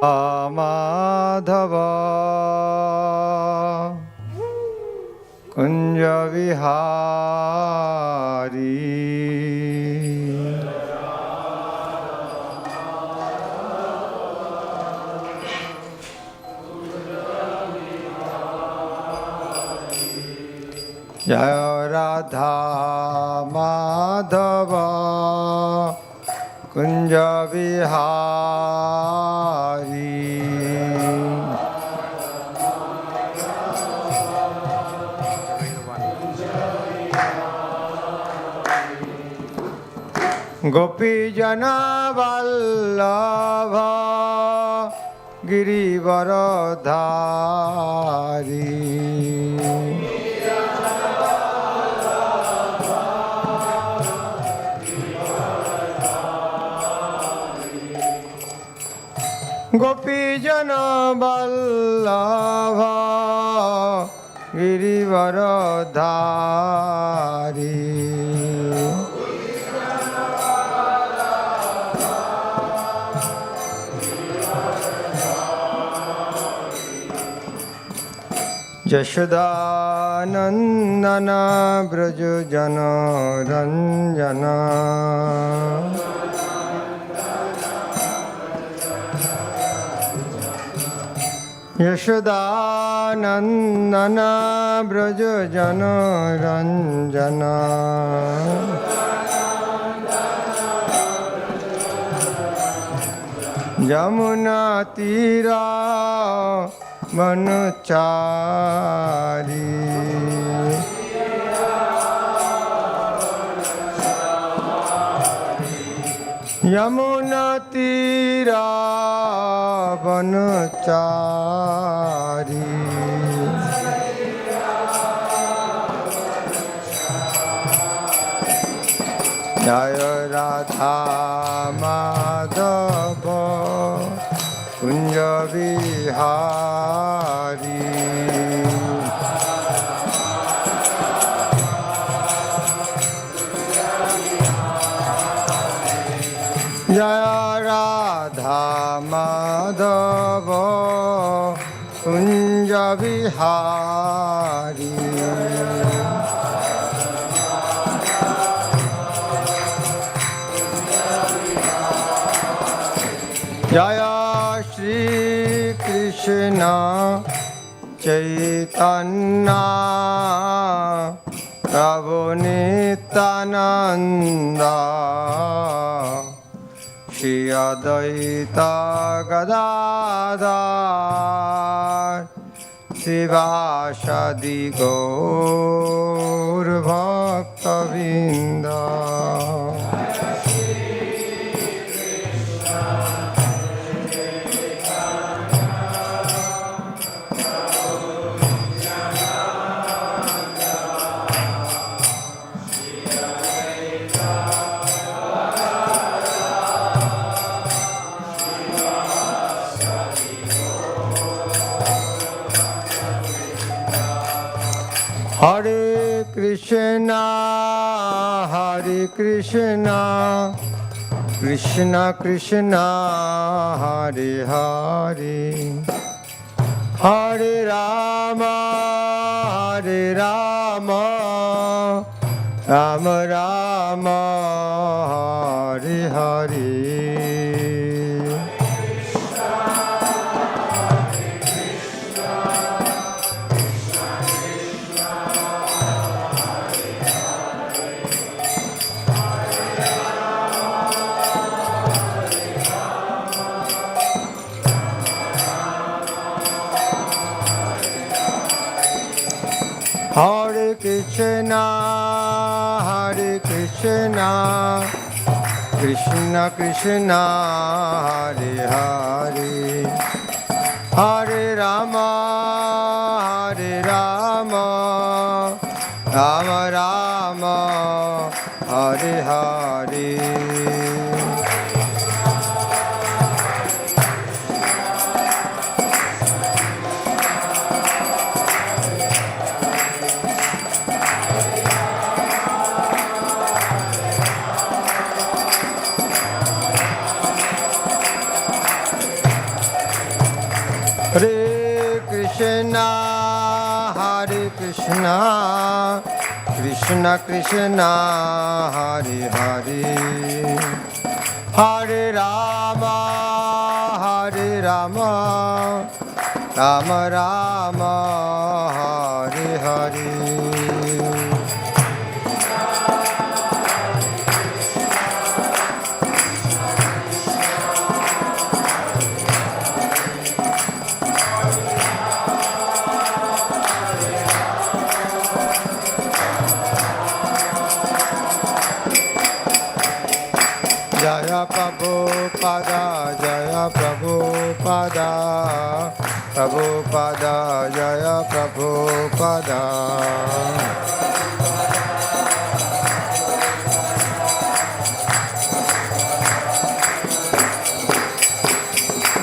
माधव कुंज विहारी जय राधा माधव कुंज विहारी गोपी जना वल्लभ गिरिवरधारी गोपी जन वल्लभ गिरिवरधारी यशोदानंदन ब्रज जन रंजन यशोदानंदन ब्रज जन रंजन यमुना तीरा वनचारी यमुना तीरा वनचारी जय राधा माधव कुंज विहारी जय राधा माधव कुंज विहारी जय श्री कृष्ण चैतन्य प्रभु नित्यानंद श्री अद्वैत गदाधर शिवासादि गौर भक्तवृंद हरे Krishna Krishna Krishna Hare Hare Hare Ram Ram Ram Hare Hare Hare Krishna, Krishna Krishna, Hare Hare, Hare Rama, Rama Rama, Hare Hare. Krishna, Krishna Krishna, Hare Hare, Hare Rama, Hare Rama, Rama Rama, Hare Hare. Jaya Prabhupada, Jaya Prabhupada, Prabhupada, Jaya Prabhupada.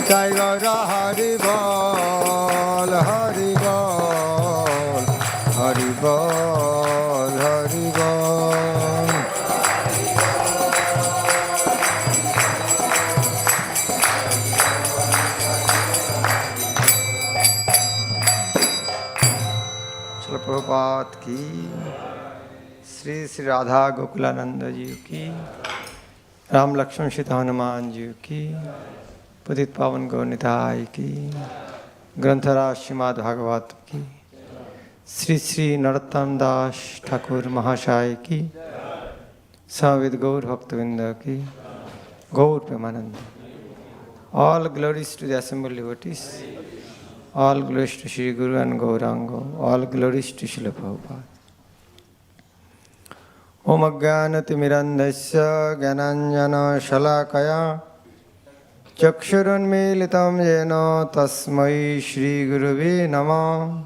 Jai Gaura Hari Bol, Hari Bol, Hari Bol, Hari Bol. Srila Prabhupada की, श्री श्री राधा गोकुलानंद जी की, राम लक्ष्मण सीता हनुमान जी की, पतित पावन गौनिताय की, ग्रंथराज श्रीमद् भागवत की, श्री श्री नरोत्तम दास ठाकुर महाशय की, समवेत गौर भक्तवृंद की, Gaur Premanand. All glories to the assembled devotees, all glories to Shri Guru and Gauranga, all glories to Srila Prabhupada. Om Ajnanatirmirandasya Gyananjana Shalakaya Chakshurunmilitam Yena Tasmai Shri Guruve Namah.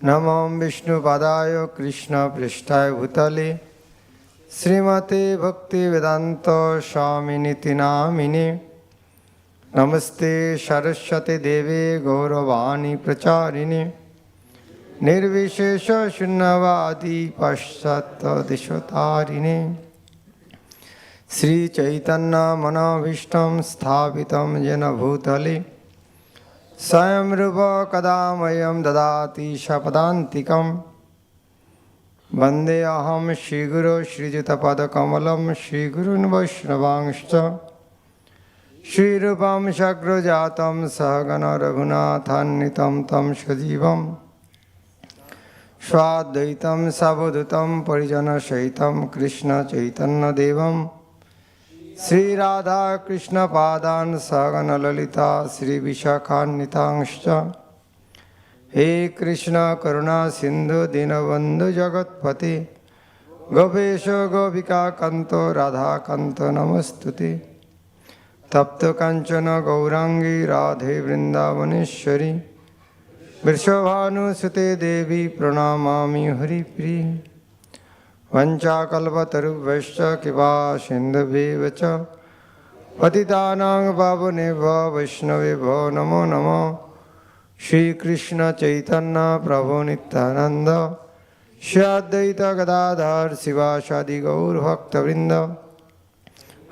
Namam Vishnu Padaya Krishna Prishtaya Bhutale Srimate Bhaktivedanta Swaminiti Namine. Namaste Saraswati Devi Gauravani Pracharine Nirvishesha Shunnavadi Paschata Dishvatarine Sri Chaitanya Manavishtam Sthapitam Jena Bhutale Sayam Rupa Kadamayam Dadati Shapadantikam Vande Aham Shri Guru Shri Jitapada Kamalam Shri Gurun Vaishnavangscha Shri Rupam Shakrajatam Sahagana Raghunathannitam Tam Shajivam Swadvaitam Savadutam Parijana Shahitam Krishna Chaitanya Devam Sri Radha Krishna Padan Sahagana Lalita Sri Vishakhanitangscha He Krishna Karuna Sindhu Dinabandhu Jagatpati Gopesha Gopika Kanto Radha Kanto Namastuti Tapta Kanchana Gaurangi Radhe Vrindavaneshwari Vrishabhanu Sute Devi Pranamami Hari Pri Vancha Kalpataru Vaishya Kiva Sindhabe Vacha Patitanang Pavanebha Vaishnavebha Namo Namo Shri Krishna Chaitanya Prabhu Nityananda Shri Advaita Gadadhar Sivasadi Gaur Bhakta Vrinda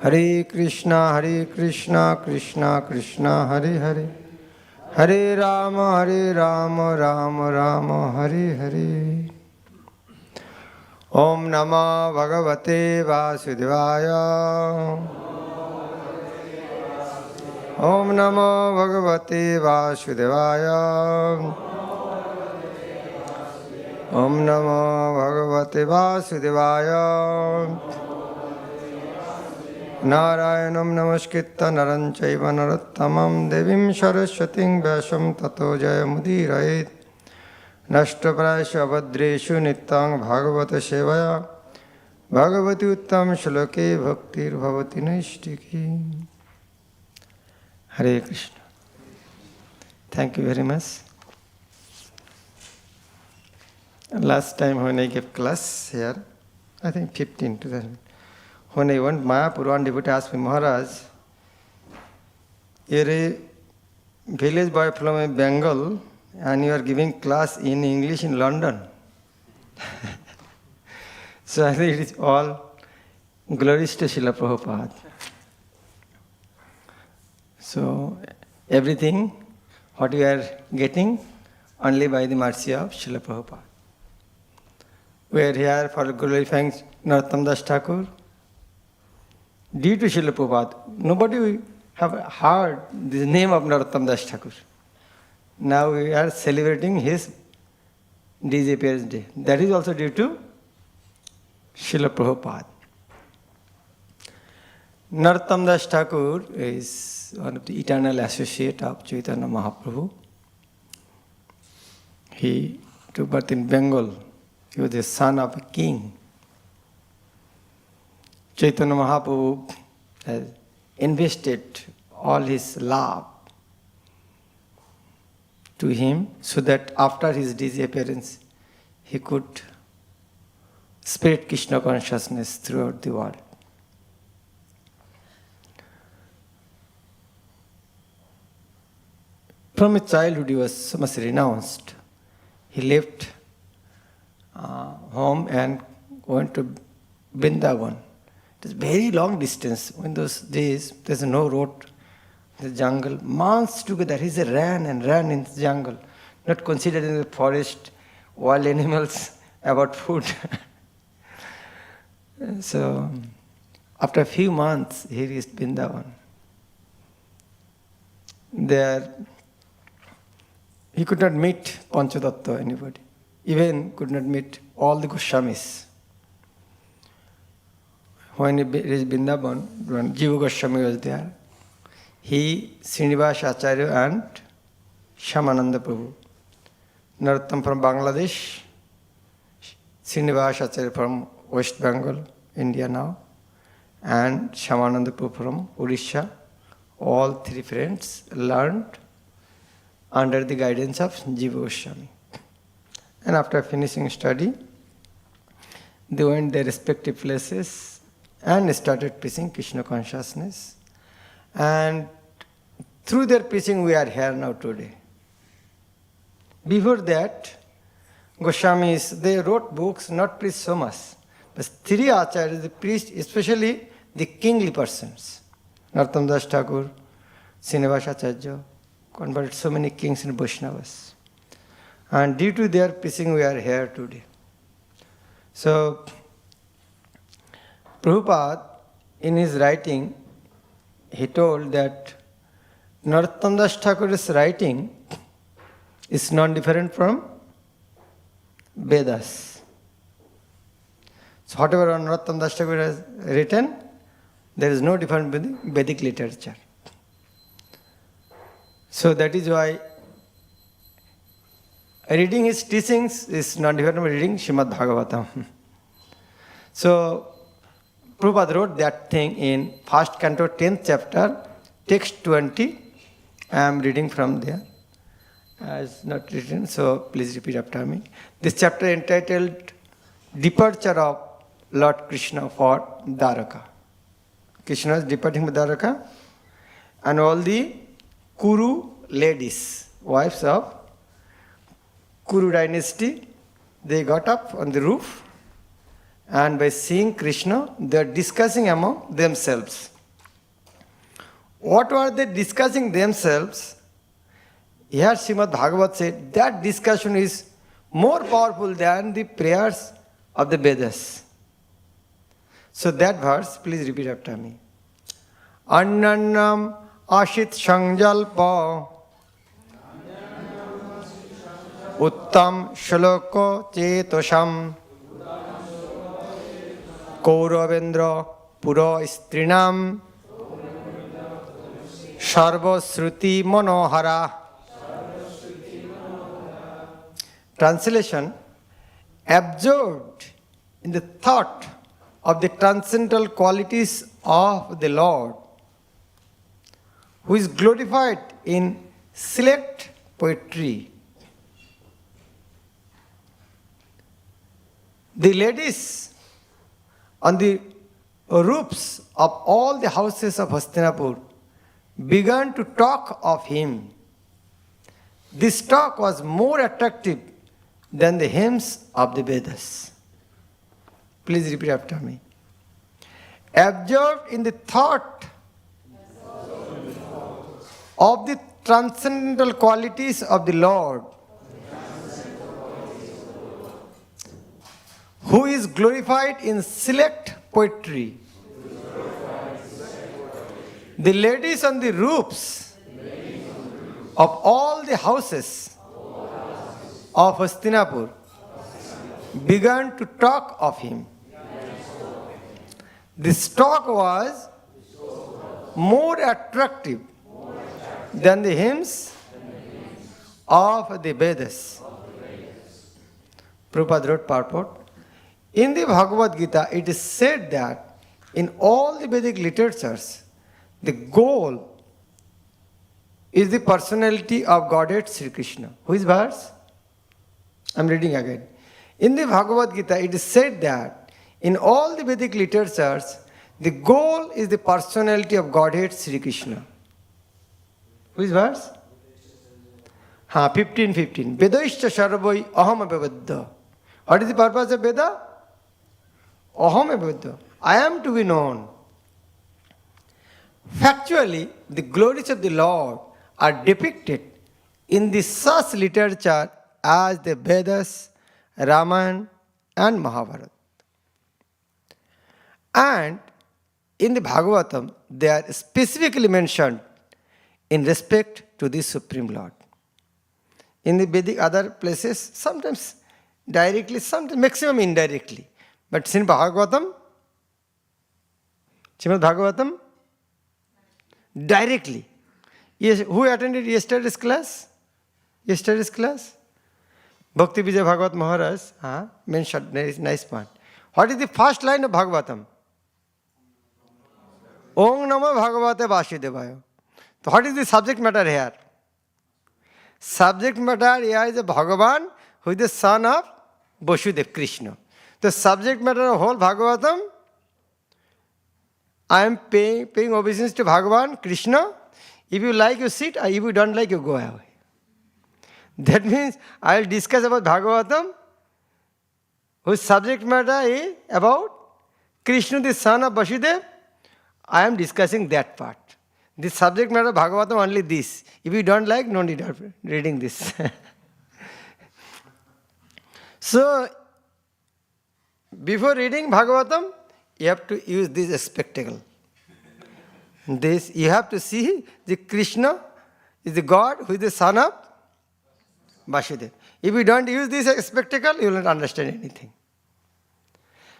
Hare Krishna, Krishna Krishna, Hare Hare, Hare Rama, Rama Rama, Hare Hare. Om Namah Bhagavate Vasudevaya. Om Namah Bhagavate Vasudevaya. Om Namah Bhagavate Vasudevaya. Narayanam Namaskritta Naram Chaiva Narottamam Devim Saraswatim Vyasam Tato Jayamudiraet Nashtaprayasya Abhadreshu Nityang Bhagavata Sevaya Bhagavati Uttam Shloke Bhaktir Bhavati Naistiki. Hare Krishna. Thank you very much. Last time when I gave class here, I think 2000. When I went Mayapur, one devotee asked me, Maharaj, you're a village boy from Bengal and you are giving class in English in London. So I think it is all glories to Srila Prabhupada. So everything, what you are getting, only by the mercy of Srila Prabhupada. We are here for glorifying Narottam Das Thakur. Due to Srila Prabhupada, nobody have heard the name of Narottam Das Thakur. Now we are celebrating his disappearance day. That is also due to Srila Prabhupada. Narottam Das Thakur is one of the eternal associate of Chaitanya Mahaprabhu. He took birth in Bengal. He was the son of a king. Chaitanya Mahaprabhu has invested all his love to him so that after his disappearance, he could spread Krishna consciousness throughout the world. From his childhood, he was so much renounced. He left home and went to Vrindavan. It was very long distance. In those days, there's no road, the jungle. Months together, he ran and ran in the jungle, not considering the forest, wild animals, about food. So, after a few months, he reached Vrindavan. There, he could not meet Panchadatta, anybody. Even could not meet all the Goswamis. When he reached Vrindavan, when Jiva Goswami was there, he, Srinivas Acharya and Shyamananda Prabhu. Narottam from Bangladesh, Srinivas Acharya from West Bengal, India now, and Shyamananda Prabhu from Odisha. All three friends learned under the guidance of Jiva Goswami. And after finishing study, they went their respective places and started preaching Krishna consciousness. And through their preaching, we are here now today. Before that, Goswamis, they wrote books, not preached so much. But three acharyas, they preached, especially the kingly persons. Narottam Das Thakur, Srinivas Acharya, converted so many kings and Vaishnavas. And due to their preaching, we are here today. So, Prabhupada, in his writing, he told that Narottam Das Thakur's writing is non-different from Vedas. So whatever Narottam Das Thakur has written, there is no difference with the Vedic literature. So that is why reading his teachings is not different from reading Srimad Bhagavatam. So Prabhupada wrote that thing in first canto, 10th chapter, text 20. I am reading from there. As not written, so please repeat after me. This chapter entitled Departure of Lord Krishna for Dwaraka. Krishna is departing for Dwaraka, and all the Kuru ladies, wives of Kuru dynasty, they got up on the roof, and by seeing Krishna, they are discussing among themselves. What were they discussing themselves? Here Srimad Bhagavat said that discussion is more powerful than the prayers of the Vedas. So that verse, please repeat after me. Annannam ashit sangjalpa uttam shloko chetosam kauravendra pura strinam sarva shruti manohara. Translation: absorbed in the thought of the transcendental qualities of the Lord, who is glorified in select poetry. The ladies on the roofs of all the houses of Hastinapur began to talk of him. This talk was more attractive than the hymns of the Vedas. Please repeat after me. Absorbed in the thought of the transcendental qualities of the Lord, who is glorified in select poetry. The ladies on the roofs of all the houses of Hastinapur began to talk of him. This talk was more attractive than the hymns of the Vedas. Prabhupada wrote purport. In the Bhagavad Gita, it is said that in all the Vedic literatures, the goal is the personality of Godhead Sri Krishna. Which verse? I am reading again. In the Bhagavad Gita, it is said that in all the Vedic literatures, the goal is the personality of Godhead Sri Krishna. Which verse? 15:15. Vedaischa sarvai aham avavadda. What is the purpose of Veda? Aham avavadda. I am to be known. Factually, the glories of the Lord are depicted in the such literature as the Vedas, Ramayana and Mahabharata. And in the Bhagavatam, they are specifically mentioned in respect to the Supreme Lord. In the Vedic other places, sometimes directly, sometimes maximum indirectly. But in Bhagavatam, Srimad Bhagavatam, directly. Yes, who attended yesterday's class? Yesterday's class? Bhaktivedanta Bhagavat Maharaj mentioned, nice point. What is the first line of Bhagavatam? Om Namo Bhagavate Vasudevaya. So what is the subject matter here? Subject matter here is a Bhagavan who is the son of Vasudeva, Krishna. The subject matter of whole Bhagavatam, I am paying obeisance to Bhagavan, Krishna. If you like, you sit. If you don't like, you go away. That means I will discuss about Bhagavatam, whose subject matter is about Krishna, the son of Vasudeva. I am discussing that part. The subject matter of Bhagavatam only this. If you don't like, no need of reading this. So, before reading Bhagavatam, you have to use this spectacle. This, you have to see the Krishna is the God who is the son of Vasudeva. If you don't use this spectacle, you will not understand anything.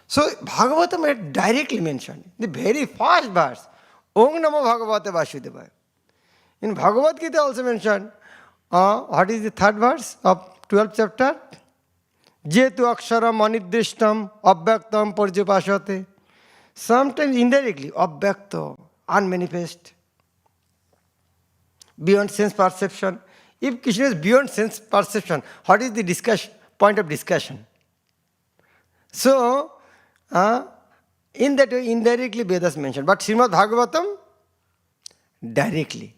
So, Bhagavatam had directly mentioned, the very first verse, Om Namo Bhagavate Vasudevaya. In Bhagavad Gita also mentioned, what is the third verse of 12th chapter? Jetu aksharam anidrishtam abhyaktam parjapashate. Sometimes indirectly, abhyakta, unmanifest, beyond sense perception. If Krishna is beyond sense perception, what is the point of discussion? So, in that way, indirectly Vedas mentioned. But Srimad Bhagavatam, directly.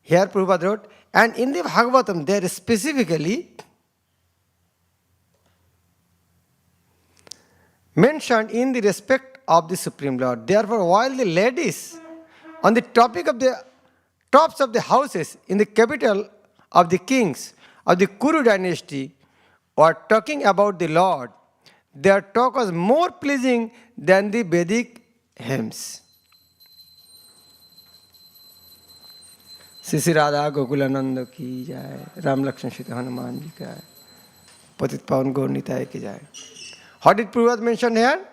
Here Prabhupada wrote, and in the Bhagavatam, there is specifically mentioned in the respect of the Supreme Lord. Therefore, while the ladies on the topic of the tops of the houses in the capital of the kings of the Kuru dynasty were talking about the Lord, their talk was more pleasing than the Vedic hymns. Sri Radha Gokulananda ki jai, Ram Lakshman Sita Hanuman ji ki jai, Patit Pavan Gaur Nitai ki jai. What did Prabhupada mention here?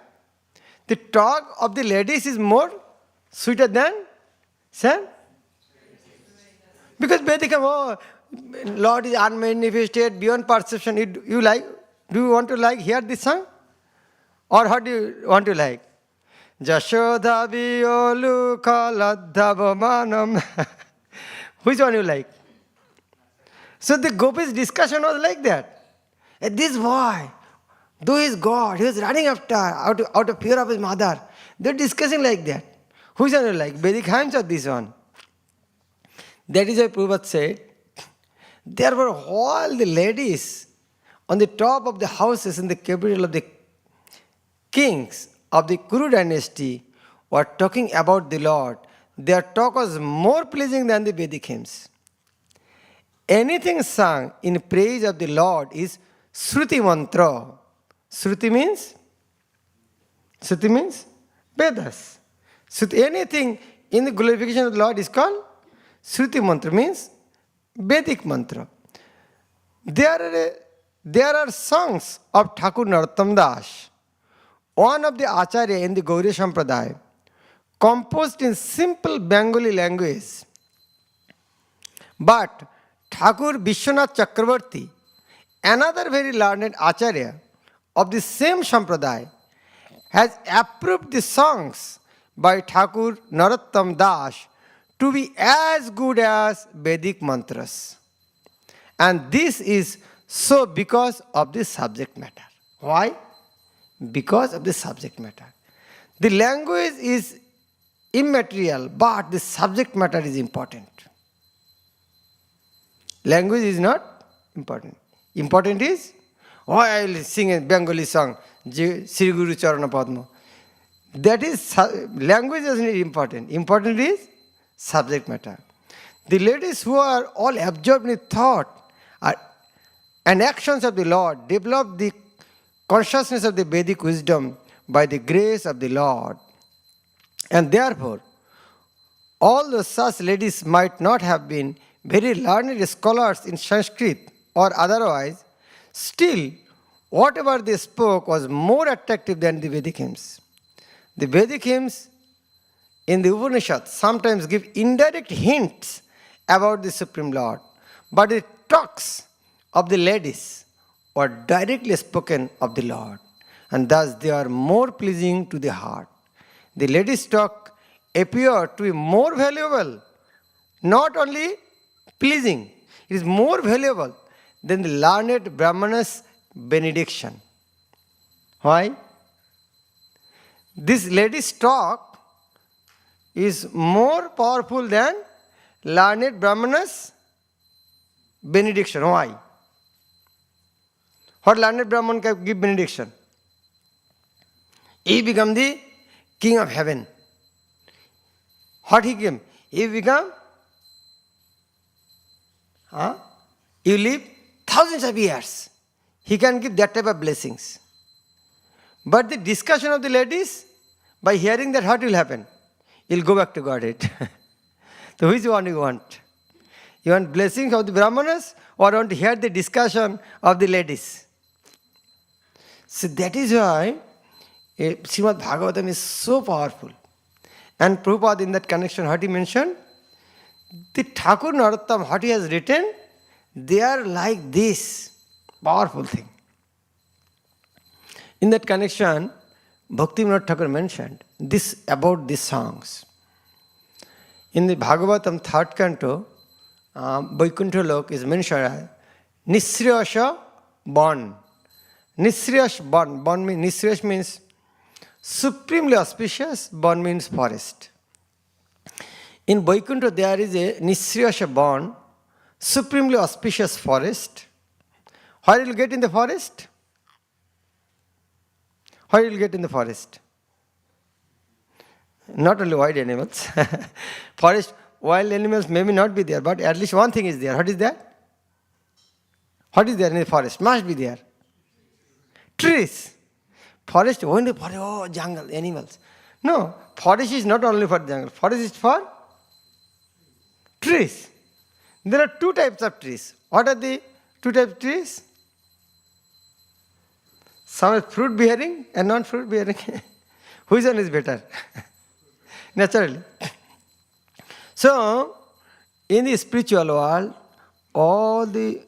The talk of the ladies is more sweeter than sir? Because Vedic, Lord is unmanifested, beyond perception. You like? Do you want to hear this song? Or what do you want to like? Jashoda Violu Kaladhavamanam. Which one you like? So the Gopis' discussion was like that. This boy, though he is God, he was running after, out of fear of his mother. They're discussing like that. Which one you like? Vedic hymns or this one? That is why Prabhupada said, there were all the ladies on the top of the houses in the capital of the kings of the Kuru dynasty were talking about the Lord. Their talk was more pleasing than the Vedic hymns. Anything sung in praise of the Lord is Shruti Mantra. Shruti means Vedas. Shruti, anything in the glorification of the Lord is called Shruti mantra, means Vedic mantra. There are songs of Thakur Narottam Das, one of the Acharya in the Gauriya Sampradaya, composed in simple Bengali language. But Thakur Vishwanath Chakravarti, another very learned Acharya of the same Sampradaya, has approved the songs by Thakur Narottam Das to be as good as Vedic mantras. And this is so because of the subject matter. Why? Because of the subject matter. The language is immaterial, but the subject matter is important. Language is not important. Important is, why I will sing a Bengali song, Sri Guru Charana Padma. That is, language is not important. Important is subject matter. The ladies who are all absorbed in thought and actions of the Lord develop the consciousness of the Vedic wisdom by the grace of the Lord. And therefore, although such ladies might not have been very learned scholars in Sanskrit or otherwise, still, whatever they spoke was more attractive than the Vedic hymns. The Vedic hymns in the Upanishads sometimes give indirect hints about the Supreme Lord, but the talks of the ladies were directly spoken of the Lord, and thus they are more pleasing to the heart. The ladies' talk appear to be more valuable, not only pleasing, it is more valuable than the learned Brahmana's benediction. Why? This lady's talk is more powerful than learned Brahmana's benediction. Why? What learned Brahman can give benediction? He become the king of heaven. What he came? He become, you live thousands of years. He can give that type of blessings. But the discussion of the ladies, by hearing that, what will happen? You'll go back to Godhead. So which one you want? You want blessings of the Brahmanas or want to hear the discussion of the ladies? So that is why Srimad Bhagavatam is so powerful. And Prabhupada in that connection, what he mentioned? The Thakur Narottam, what he has written, they are like this powerful thing. In that connection, Bhaktivedanta Thakur mentioned this about these songs. In the Bhagavatam 3rd canto, Vaikuntha Lok is mentioned as Nisriyasha Bon. Nisriyash Bon. Nisriyash means supremely auspicious, Bon means forest. In Vaikuntha there is a Nisriyasha Bon, supremely auspicious forest. Where you will get in the forest? Where you will get in the forest? Not only wild animals. Forest, wild animals may not be there, but at least one thing is there. What is that? What is there in the forest? Must be there. Trees. Forest, only for jungle, animals. No, forest is not only for jungle. Forest is for trees. There are two types of trees. What are the two types of trees? Some are fruit bearing and non-fruit bearing. Which one is better? Naturally. So, in the spiritual world, all the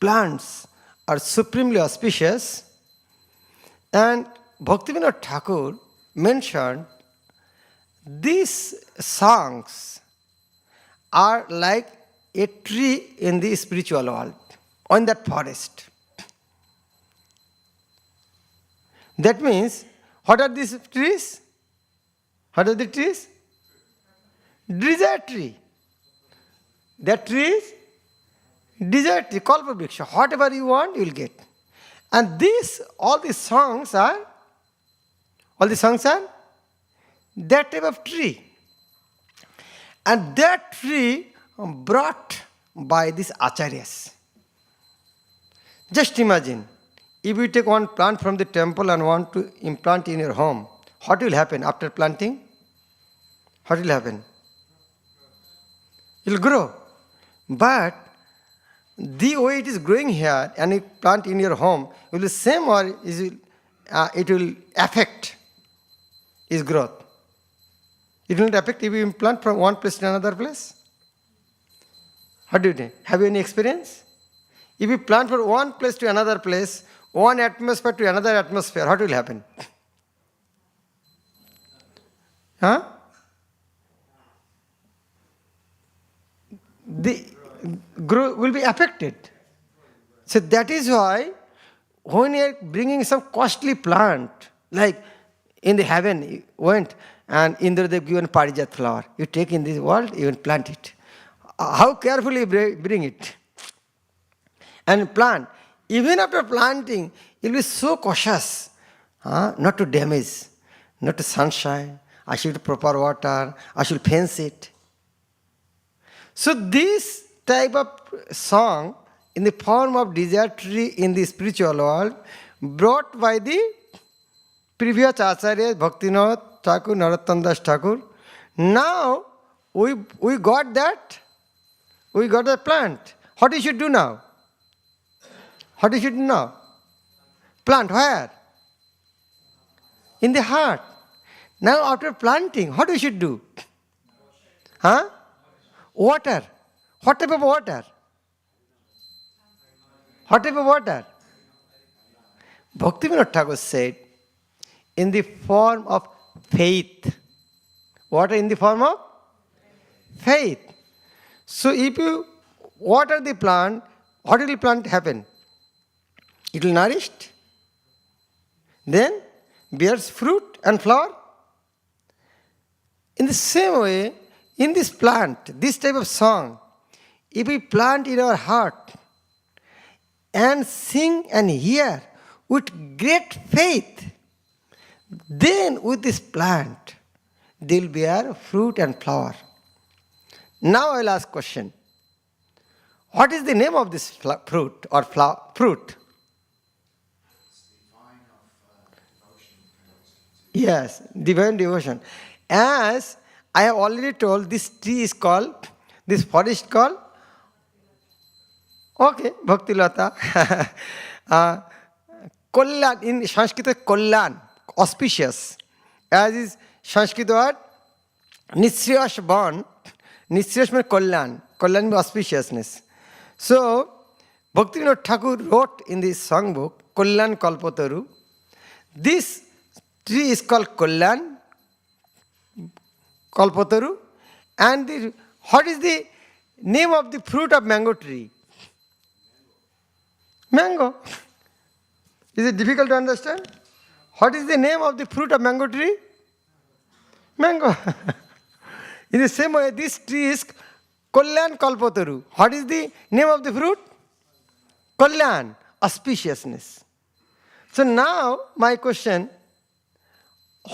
plants are supremely auspicious, and Bhaktivedanta Thakur mentioned these songs are like a tree in the spiritual world, on that forest. That means, what are these trees? What are the trees? Desire tree. That tree is desire tree, Kalpa Vriksha. Whatever you want, you will get. And all these songs are that type of tree. And that tree brought by these acharyas. Just imagine, if you take one plant from the temple and want to implant in your home, what will happen after planting? What will happen? It will grow. But the way it is growing here and you plant in your home, will be same or it will affect its growth? It will not affect if you implant from one place to another place? How do you think? Have you any experience? If you plant from one place to another place, one atmosphere to another atmosphere, what will happen? Huh? The growth will be affected. So that is why when you are bringing some costly plant, like in the heaven you went and Indra they given parijat flower, you take in this world, you plant it. How carefully you bring it and plant. Even after planting, you will be so cautious not to damage, not to sunshine. I should proper water, I should fence it. So this type of song in the form of desire tree in the spiritual world brought by the previous Acharyas, Bhaktivinoda Thakur, Narottam Das Thakur. Now we got that. We got the plant. What you should do now? What you should do now? Plant where? In the heart. Now after planting, what we should do? Huh? Water. What type of water? What type of water? Bhaktivinoda Thakur said, in the form of faith. Water in the form of faith. So if you water the plant, what will the plant happen? It will nourish, then bears fruit and flower. In the same way, in this plant, this type of song, if we plant in our heart and sing and hear with great faith, then with this plant, they will bear fruit and flower. Now I will ask question. What is the name of this fruit or fruit? Yes, divine devotion. As I have already told, this tree is called, this forest called, okay, Bhaktilata. Kollan, in Sanskrit, Kollan, auspicious. As is Sanskrit word, Nisryash born, Nisryash means Kollan. Kollan means auspiciousness. So, Bhaktivinoda Thakur wrote in this songbook, Kollan Kalpataru. This tree is called Kollan Kalpataru. And what is the name of the fruit of mango tree? Mango. Is it difficult to understand? What is the name of the fruit of mango tree? Mango. In the same way, this tree is Kollan Kalpataru. What is the name of the fruit? Kollan, auspiciousness. So now my question,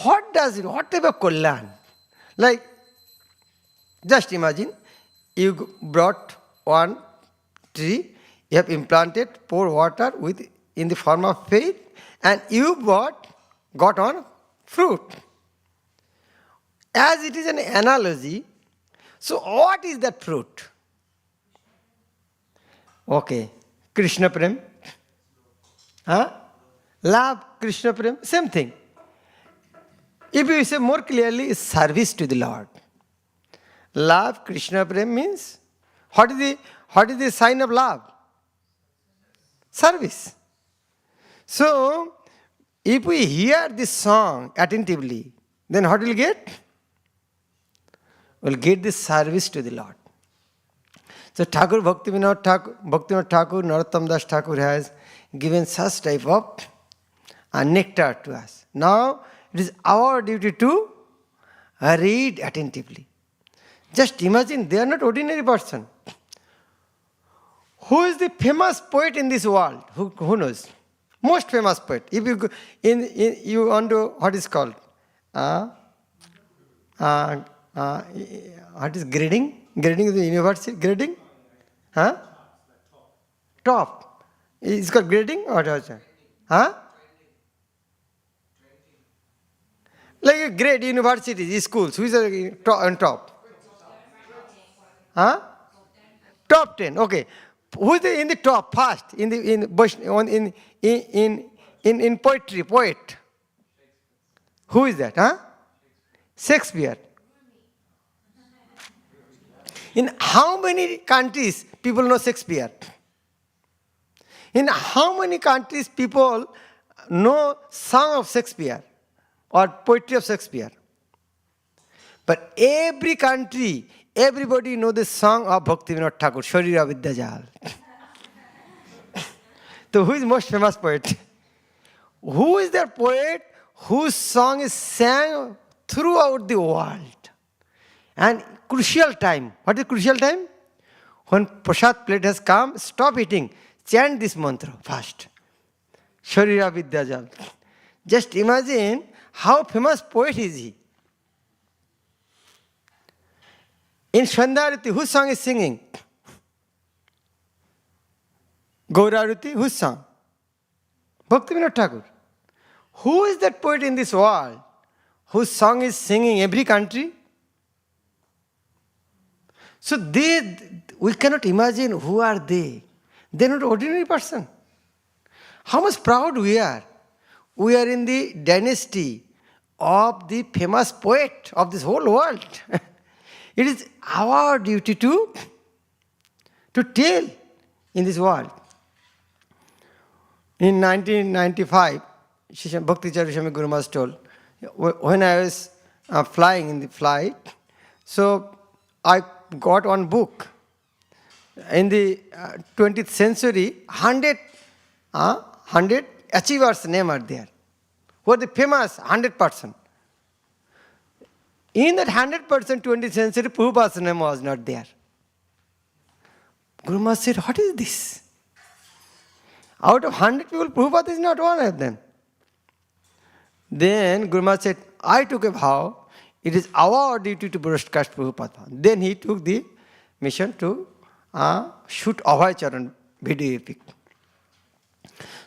what type of Kollan? Like, just imagine, you brought one tree, you have implanted, pour water in the form of faith, and you got on fruit. As it is an analogy, so what is that fruit? Okay, Krishna Prem. Love, Krishna Prem, same thing. If you say more clearly, it's service to the Lord. Love, Krishna Prem means, what is the sign of love? Service. So, if we hear this song attentively, then what will we get? We'll get this service to the Lord. So Bhaktivinoda Thakur, Narottam Das Thakur has given such type of nectar to us. Now, it is our duty to read attentively. Just imagine, they are not ordinary person. Who is the famous poet in this world? Who knows? Most famous poet. If you go you want to, what is called? What is grading? Grading is the university. Grading? Top. It's called grading or what? Huh? Like a great universities, schools. Who is on top? Huh? Top 10. Okay. Who is in the top first in poetry? Poet. Who is that? Huh? Shakespeare. In how many countries people know Shakespeare? In how many countries people know song of Shakespeare or poetry of Shakespeare? But every country, everybody know the song of Bhaktivedanta Thakur, Sharira Vidyajal. So who is most famous poet? Who is that poet whose song is sang throughout the world? And crucial time. What is crucial time? When Prasad plate has come, stop eating. Chant this mantra first. Sharira Vidyajal. Just imagine how famous poet is he. In Shandharati, whose song is singing? Gauraruti, whose song? Bhaktivedanta Thakur. Who is that poet in this world whose song is singing every country? So we cannot imagine who are they. They are not ordinary person. How much proud we are. We are in the dynasty of the famous poet of this whole world. It is our duty to tell in this world. In 1995, Bhakti Charuswami Guru Maharaj told, when I was flying in the flight, so I got one book. In the 20th century, 100 achievers' name are there. Who are the famous 100%? In that 100% 20th century, Prabhupada's name was not there. Guru Maharaj said, what is this? Out of 100 people, Prabhupada is not one of them. Then Guru Maharaj said, I took a vow, it is our duty to broadcast Prabhupada. Then he took the mission to shoot Abhay Charan video epic.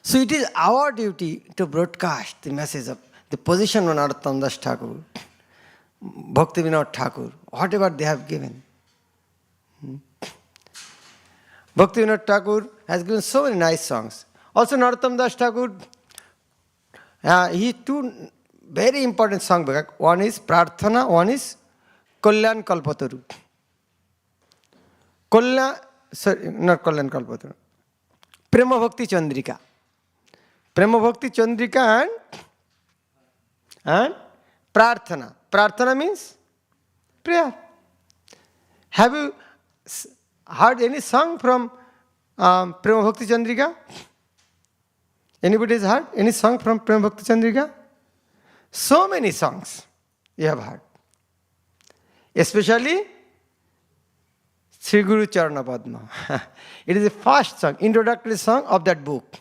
So it is our duty to broadcast the message of the position of Narottam Das Thakur, Bhaktivedanta Thakur, whatever they have given. Bhaktivedanta Thakur has given so many nice songs. Also Narottam Das Thakur, he two very important songs. One is Prarthana, one is Kalyan Kalpataru. Not Kalyan Kalpataru. Prema Bhakti Chandrika. Prema Bhakti Chandrika and Prarthana. Prarthana means prayer. Have you heard any song from Prema Bhakti Chandrika? Anybody has heard any song from Prema Bhakti Chandrika? So many songs you have heard. Especially Sri Guru Charana Padma. It is the first song, introductory song of that book.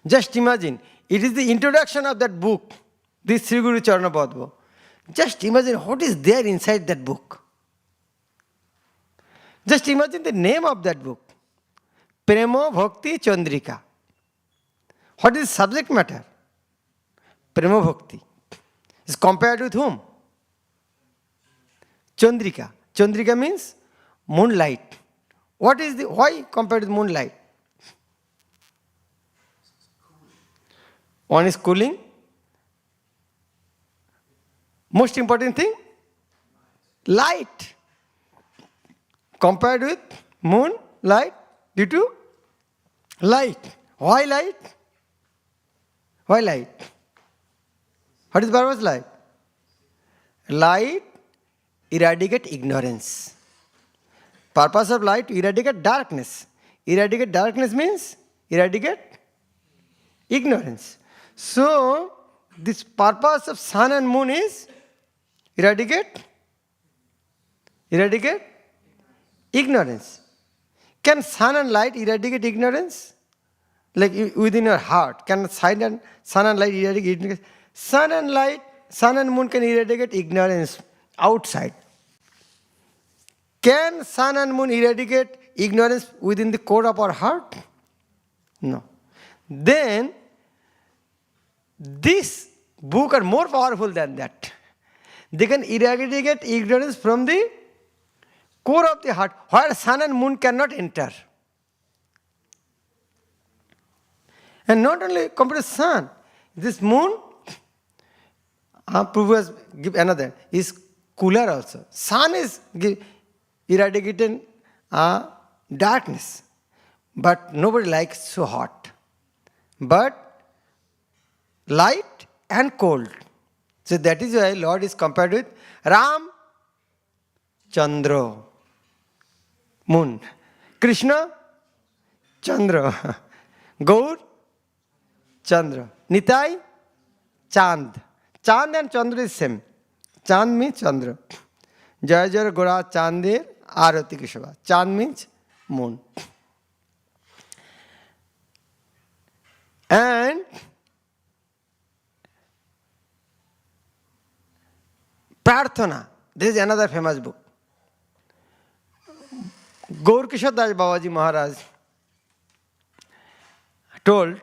Just imagine, it is the introduction of that book, this Sri Guru Charana Padma. Just imagine what is there inside that book. Just imagine the name of that book. Prema Bhakti Chandrika. What is the subject matter? Prema Bhakti. Is compared with whom? Chandrika. Chandrika means moonlight. Why compared with moonlight? One is cooling. Most important thing? Light. Compared with moon, light, due to light. Why light? Why light? What is the purpose of light? Light eradicate ignorance. Purpose of light to eradicate darkness. Eradicate darkness means eradicate ignorance. So this purpose of sun and moon is eradicate ignorance. Can sun and light eradicate ignorance? Like within your heart, can sun and light eradicate ignorance? Sun and moon can eradicate ignorance outside. Can sun and moon eradicate ignorance within the core of our heart? No. then this book are more powerful than that. They can eradicate ignorance from the core of the heart, where sun and moon cannot enter. And not only compared to sun, this moon, Prabhu has give another, is cooler also. Sun is eradicating darkness, but nobody likes so hot. But light and cold. So that is why Lord is compared with Ram, Chandra, moon. Krishna, Chandra. Gaur, Chandra. Nitai, Chand. Chand and Chandra is same. Chand means Chandra. Jaya Jaya Gora Chandir Arati Kishava. Chand means moon. And Prarthana. This is another famous book. Gaur Kishore Das Babaji Maharaj told,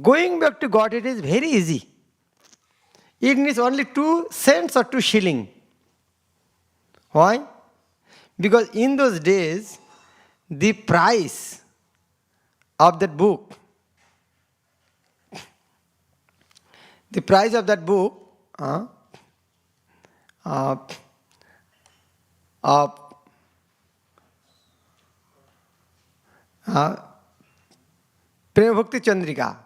going back to God, it is very easy. It needs only 2 cents or 2 shillings. Why? Because in those days, the price of that book, Prema Bhakti Chandrika.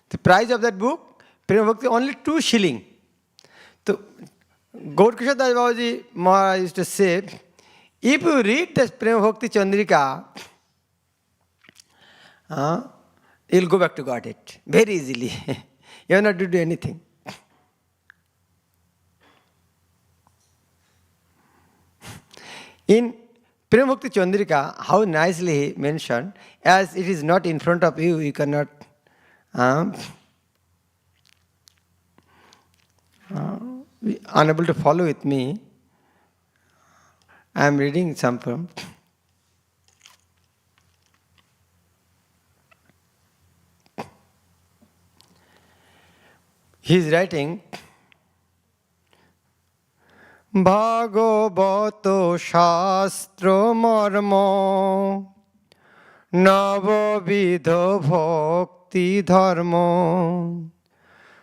The price of that book, Prema Bhakti, only 2 shillings. So, Gaur Kishore Das Babaji Maharaj used to say, if you read the Prema Bhakti Chandrika, you'll go back to God it very easily. You have not to do anything. In Prema Bhakti Chandrika, how nicely he mentioned, as it is not in front of you, you cannot unable to follow with me. I am reading some from. He is writing, Bhagavato Shastra Marma Navavidha Bhakti Dharma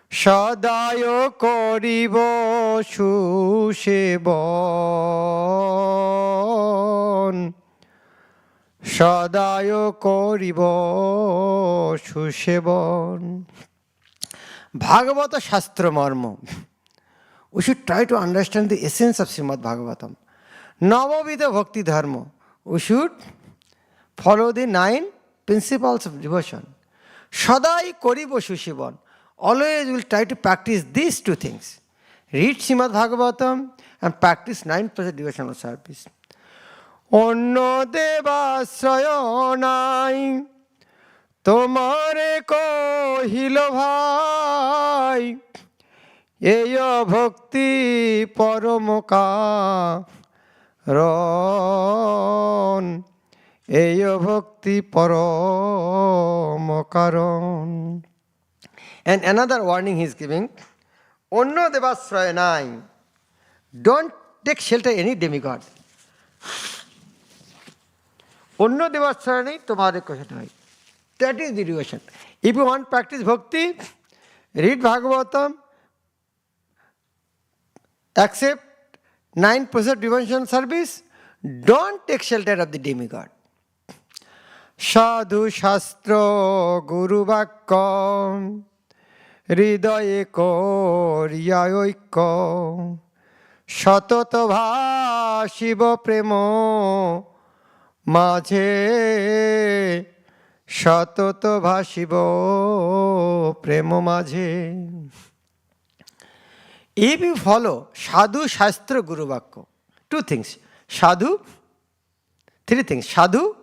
Sadayo Koribo Sushebon Sadayo Koribo Sushebon. Bhagavata Shastra Marma. We should try to understand the essence of Srimad Bhagavatam. Navavidha Bhakti Dharma. We should follow the 9 principles of devotion. Sadai Koribo Sushivan. Always we will try to practice these 2 things. Read Srimad Bhagavatam and practice 9% devotional service. Onno deva sayanai tomare kohilo bhai eya bhakti paramoka ron eya bhakti paramokaron. And another warning he is giving, Onno devasrayanai, don't take shelter any demigod. Onno devasrayanai tomare kohilo. That is the devotion. If you want to practice bhakti, read Bhagavatam, accept 9% devotion service, don't take shelter of the demigod. Sadhu Shastra Guru Vakka Hridaye Koryayoikka Shatata Bhashiva Premo Majhe Shatata Bhashiva Premo Majhe. If you follow Sadhu Shastra Guru Vakka, 2 things. Sadhu, 3 things. Sadhu,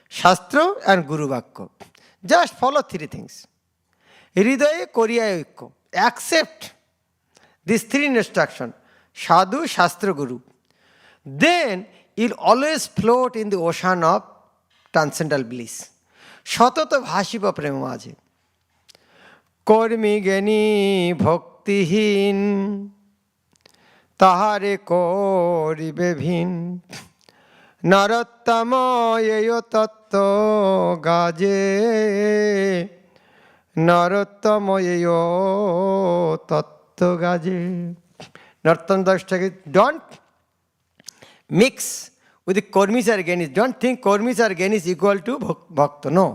Shastra and Guru Vakka. Just follow 3 things. Hridaye Koryayoikko. Accept these 3 instructions. Sadhu, Shastra, Guru. Then you'll always float in the ocean of transcendental bliss. সতত ভাসিব প্রেম মাঝে। কর্মী জ্ঞানী ভক্তিহীন, তাহারে করিবে ভিন। নরোত্তম এই তত্ত্ব গাজে, নরোত্তম এই তত্ত্ব গাজে। নরোত্তম দাস ঠাকুর, don't mix with the Kormis or Gyanis. Don't think Kormis or Gyanis equal to Bhakta. No.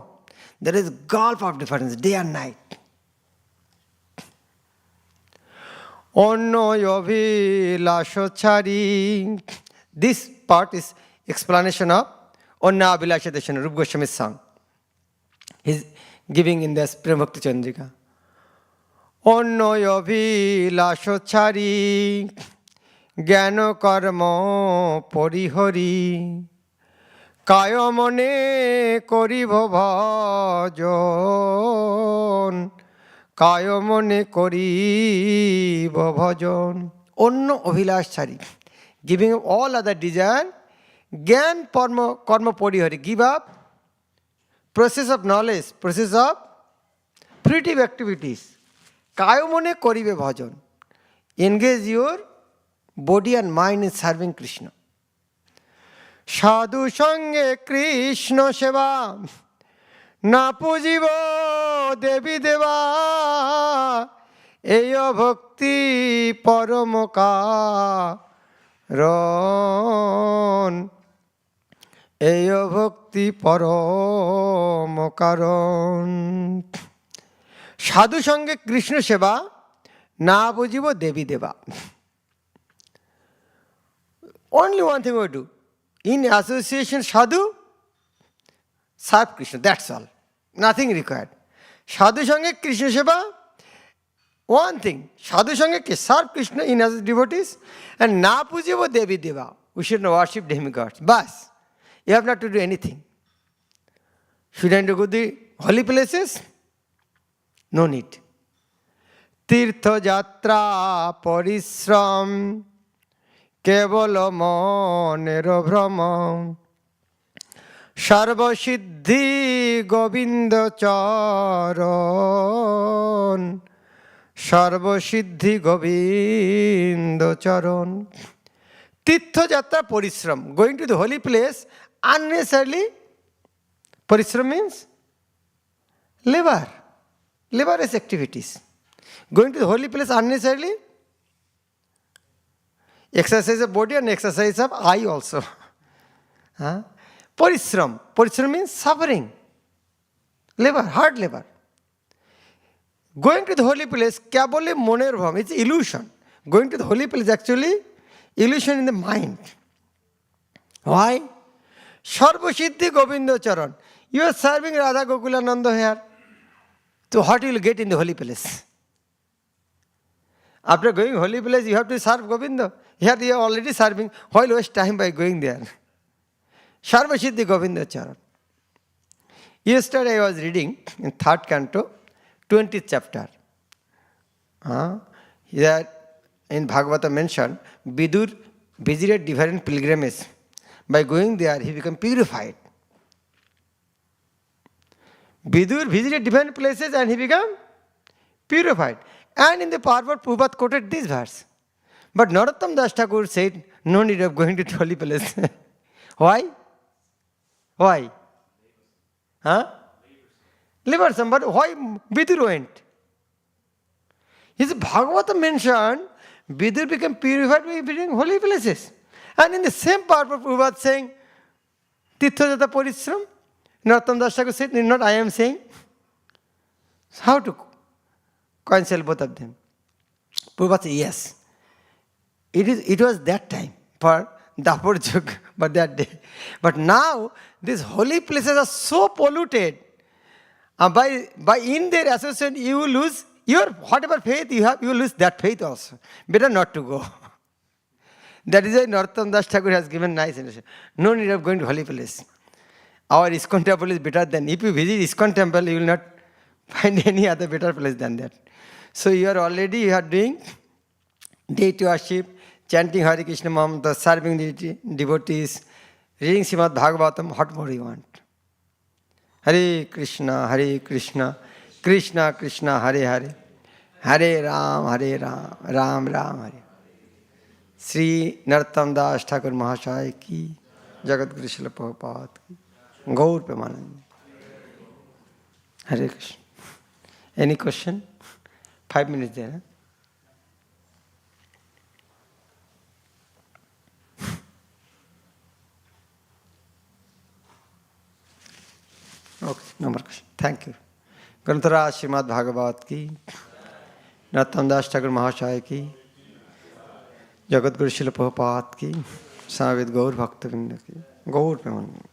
There is gulf of difference, day and night. Onno Abhilasha Chari. This part is explanation of Onna Abhilasha Deshana, Rupa Goswami's song. He's giving in this Prem Bhakti Chandrika. Onno Abhilasha Chari, জ্ঞান কর্ম পরিহরি, কায় মনে করিব ভজন, কায় মনে করিব ভজন। অন্য অভিলাষ ছাড়ি, গিভিং অল আদার ডিজায়ার, জ্ঞান কর্ম পরিহরি, give up process of knowledge, process of fruitive activities, কায় মনে করিবে ভজন, engage your body and mind in serving Krishna. Sadhu sange Krishna seva, na pujibo devi deva, eyo bhakti paramokaron, eyo bhakti paramokaron. Sadhu sange Krishna seva, na pujibo devi deva. Only one thing we do. In association, sadhu, serve Krishna. That's all. Nothing required. Sadhu sange Krishna seva, one thing. Sadhu sange serve Krishna in as devotees, and na pujivo devi deva. We should not worship demigods. Bas. You have not to do anything. Shouldn't you go to the holy places? No need. Tirtha jatra parishram, কেবল মনের ভ্রম, সর্বসিদ্ধি গোবিন্দ চরণ, সর্বসিদ্ধি গোবিন্দ চরণ। তীর্থযাত্রা পরিশ্রম, going to the Holi place unnecessarily, পরিশ্রম means laborious activities. Going to the holy place unnecessarily, exercise of body and exercise of eye also. Parishram. Parishram means suffering. Labor, hard labor. Going to the holy place, kabole moner bham, it's illusion. Going to the holy place is actually illusion in the mind. Why? Sarvasiddhi Govinda Charan. You are serving Radha Gokulananda here. So what you will get in the holy place? After going holy place, you have to serve Govinda. Here you are already serving. Why waste time by going there? Sarvasiddhi Govinda Charan. Yesterday I was reading in 3rd canto, 20th chapter. Here in Bhagavata mentioned, Vidur visited different pilgrimages. By going there, he became purified. Vidur visited different places and he became purified. And in the Parvat, Prabhupada quoted this verse. But Narottam Das Thakur said, no need of going to holy place. Why? Why? Liberation. But why Vidur went? His Bhagavata mentioned, Vidur became purified by visiting holy places. And in the same Parvat, Prabhupada saying, Tirthajata Parishram, Narottam Das Thakur said, not I am saying. How to cancel both of them? Prabhupada said, yes. It was that time for Dapur Jug, but that day. But now, these holy places are so polluted. By in their association, you lose your whatever faith you have, you lose that faith also. Better not to go. That is why Narottam Das Thakur has given nice information. No need of going to holy place. Our ISKCON temple is better than, if you visit ISKCON temple, you will not find any other better place than that. So you are doing deity worship, chanting Hare Krishna Mantra, serving devotees, reading Srimad Bhagavatam, what more you want? Hare Krishna Krishna Krishna Hare Hare, Hare Ram Ram Ram Hare. Shri Narottam Das Thakur महाशय की, जगत गुरु शिल प्रभुपाद की, Gaur Premanand. Hare Krishna. Any question? 5 minutes there. Okay, no more question. Thank you. ग्रंथराज श्रीमद् भागवत की, नरोत्तम दास ठाकुर महाशय की, जगत गुरु शिल प्रभुपाद की, समवेत गौर भक्तवृंद की, गौर प्रेमानंद।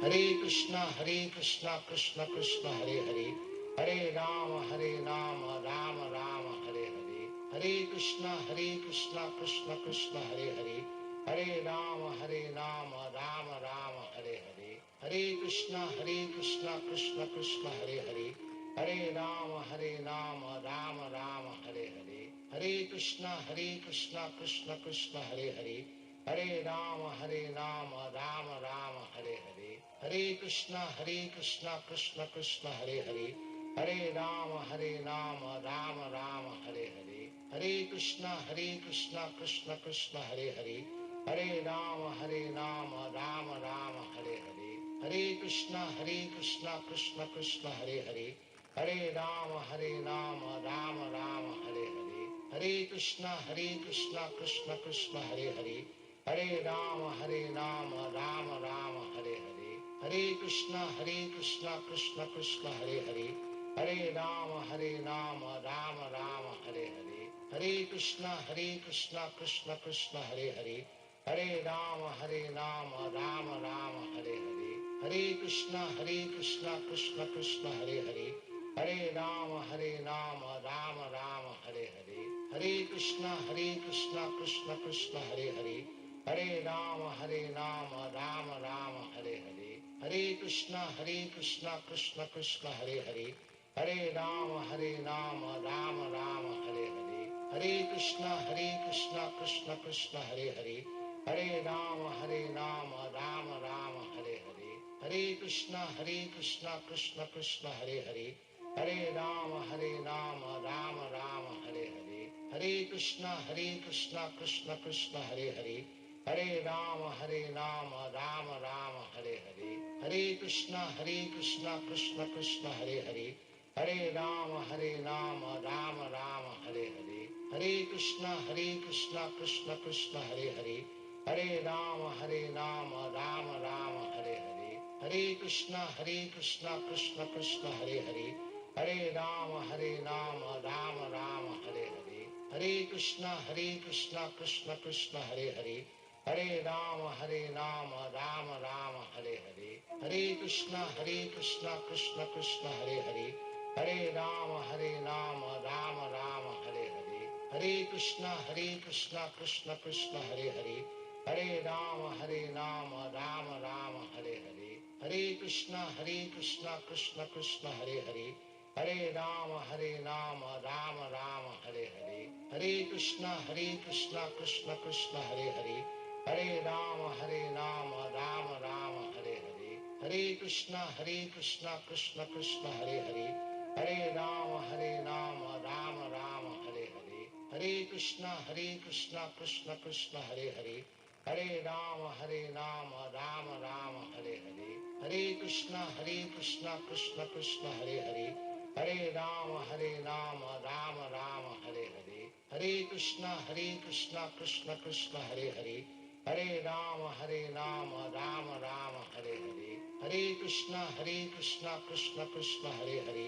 हरे कृष्णा कृष्ण कृष्ण हरे हरे, हरे राम राम राम हरे हरे। हरे कृष्णा कृष्ण कृष्ण हरे हरे, हरे राम राम राम हरे हरे। हरे कृष्णा कृष्ण कृष्ण हरे हरे, हरे राम राम राम हरे हरे। हरे कृष्णा कृष्ण कृष्ण हरे हरे, हरे राम राम राम हरे हरे। हरे कृष्णा कृष्ण कृष्ण हरे हरे, हरे राम राम राम हरे हरे। हरे कृष्णा कृष्ण कृष्ण हरे हरे, हरे राम राम राम हरे हरे। हरे कृष्णा कृष्ण कृष्ण हरे हरे, हरे राम राम राम हरे हरे। हरे कृष्णा कृष्ण कृष्ण हरे हरे, हरे राम राम राम हरे हरे। हरे कृष्णा कृष्ण कृष्ण हरे हरे, हरे राम राम राम हरे हरे। हरे कृष्णा कृष्ण कृष्ण हरे हरे, हरे राम राम राम हरे हरे। हरे कृष्णा कृष्ण कृष्ण हरे हरे, हरे राम राम राम हरे हरे। हरे कृष्णा कृष्ण कृष्ण हरे हरे, हरे राम राम राम हरे हरे। हरे कृष्णा कृष्ण कृष्ण हरे हरे, हरे राम राम राम हरे हरे। हरे कृष्णा कृष्ण कृष्ण हरे हरे, हरे राम राम राम हरे हरे। हरे कृष्णा कृष्ण कृष्ण हरे हरे, हरे राम राम राम हरे हरे। हरे कृष्णा कृष्ण कृष्ण हरे हरे, हरे राम राम राम हरे हरे। हरे कृष्णा कृष्ण कृष्ण हरे हरे, हरे राम राम राम हरे हरे। हरे कृष्णा कृष्ण कृष्ण हरे हरे, हरे राम राम राम हरे हरे। हरे कृष्णा कृष्ण कृष्ण हरे हरे, हरे राम राम राम हरे हरे। हरे कृष्णा कृष्ण कृष्ण हरे हरे, हरे राम राम राम हरे हरे। हरे कृष्णा कृष्ण कृष्ण हरे हरे, हरे राम राम राम हरे हरे। हरे कृष्णा कृष्ण कृष्ण हरे हरे, हरे राम राम राम हरे हरे। हरे कृष्णा कृष्ण कृष्ण हरे हरे, हरे राम राम राम हरे हरे। हरे कृष्णा कृष्ण कृष्ण हरे हरे, हरे राम राम राम हरे हरे। हरे कृष्णा कृष्ण कृष्ण हरे हरे, हरे राम राम राम हरे हरे। हरे कृष्णा कृष्ण कृष्ण हरे हरे, हरे राम राम राम हरे हरे। हरे कृष्णा कृष्ण कृष्ण हरे हरे, हरे राम राम राम हरे हरे। हरे कृष्णा कृष्ण कृष्ण हरे हरे, हरे राम राम राम हरे हरे। हरे कृष्णा कृष्ण कृष्ण हरे हरे,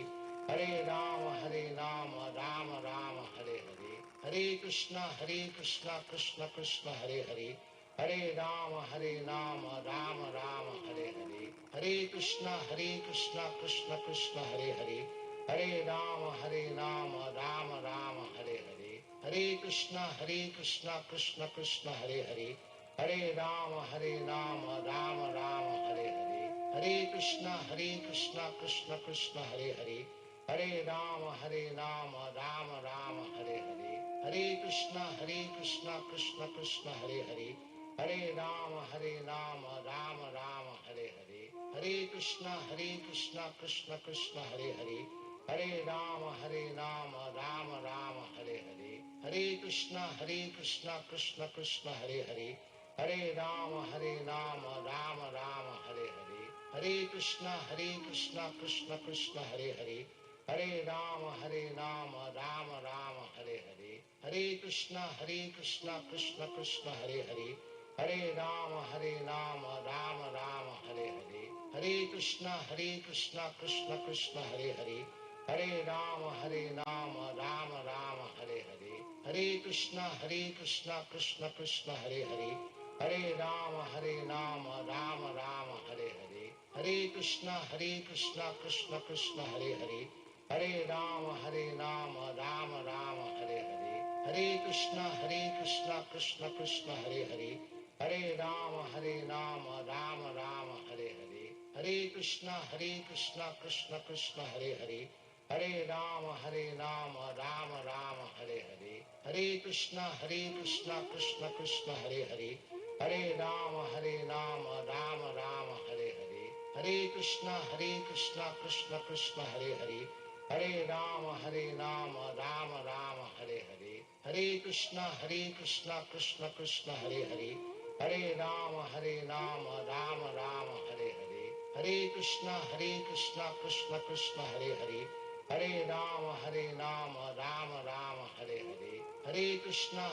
हरे राम राम राम हरे हरे, हरे कृष्णा कृष्ण कृष्ण हरे हरे, हरे राम राम राम हरे हरे, हरे कृष्णा कृष्ण कृष्ण हरे हरे, हरे राम राम राम हरे हरे, हरे कृष्णा कृष्ण कृष्ण हरे हरे, हरे राम राम राम हरे हरे, हरे कृष्णा कृष्ण कृष्ण हरे हरे, हरे राम राम राम हरे हरे, हरे कृष्णा कृष्ण कृष्ण हरे हरे, हरे राम राम राम हरे हरे, हरे कृष्णा कृष्ण कृष्ण हरे हरे, हरे राम राम राम हरे हरे, हरे कृष्णा कृष्ण कृष्ण हरे हरे, हरे राम राम राम हरे हरे, हरे कृष्णा कृष्ण कृष्ण हरे हरे, हरे राम राम राम हरे हरे, हरे कृष्णा कृष्ण कृष्ण हरे हरे, हरे राम राम राम हरे हरे, हरे कृष्णा कृष्ण कृष्ण हरे हरे, हरे राम राम राम हरे हरे, हरे कृष्णा कृष्ण कृष्ण हरे हरे, हरे राम राम राम हरे हरे, हरे कृष्णा कृष्ण कृष्ण हरे हरे, हरे राम राम राम हरे हरे, हरे कृष्णा कृष्ण कृष्ण हरे हरे, हरे राम राम राम हरे हरे, हरे कृष्णा कृष्ण कृष्ण हरे हरे, हरे राम राम राम हरे हरे, हरे कृष्णा कृष्ण कृष्ण हरे हरे, हरे राम राम राम हरे हरे, हरे कृष्णा कृष्ण कृष्ण हरे हरे, हरे राम राम राम हरे हरे, हरे कृष्णा कृष्ण कृष्ण हरे हरे, हरे राम राम राम हरे हरे, हरे कृष्णा कृष्ण कृष्ण हरे हरे, हरे राम राम राम हरे हरे, हरे कृष्णा कृष्ण कृष्ण हरे हरे, हरे राम राम राम हरे हरे, हरे कृष्णा कृष्ण कृष्ण हरे हरे, हरे राम राम राम हरे हरे, हरे कृष्णा